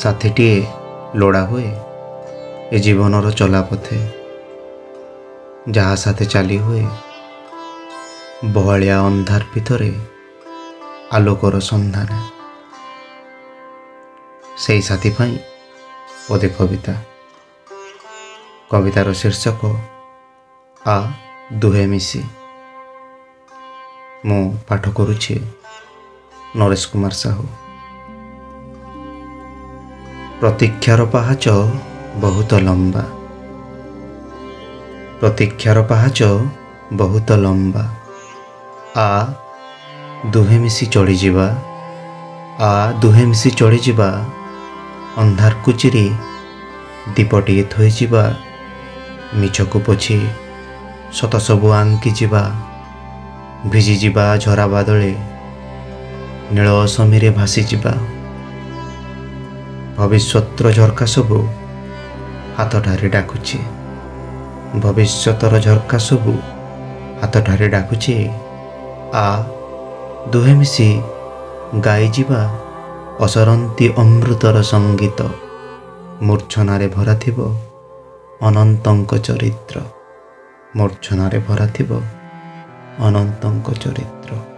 साथीटीए लोड़ा हुए ए जीवनर चलापथे जहा साथे चली हुए बहलिया अंधार भितरे आलोकर सन्धान से साथी पाई पदे कविता कवितार शीर्षक आ दुहे मिसी मु पाठ करुछि नरेश कुमार साहू। प्रतीक्षार पहाच बहुत लंबा, प्रतीक्षार पहाच बहुत लंबा, आ दुहे मिसी चढ़ी जिबा, आ दुहे मिसी चढ़ी जिबा, अंधार को चिरी दीपटिए थई जिबा, मिछ को पोछि सत सबु आंकी जिबा, भिजी जिबा झरा बादले नील समीरे भासी जिबा, भविष्यतर झरका सबु हाथ ठारे डाकुछि, भविष्यतर झरका सबु हाथ ठारे डाकुछि, आ दुहे मिसी गाई जिबा असरंती अमृतर संगीत, मूर्छनारे भरा थिबो अनंतंक चरित्र, मूर्छनारे भरा थिबो अनंतंक चरित्र।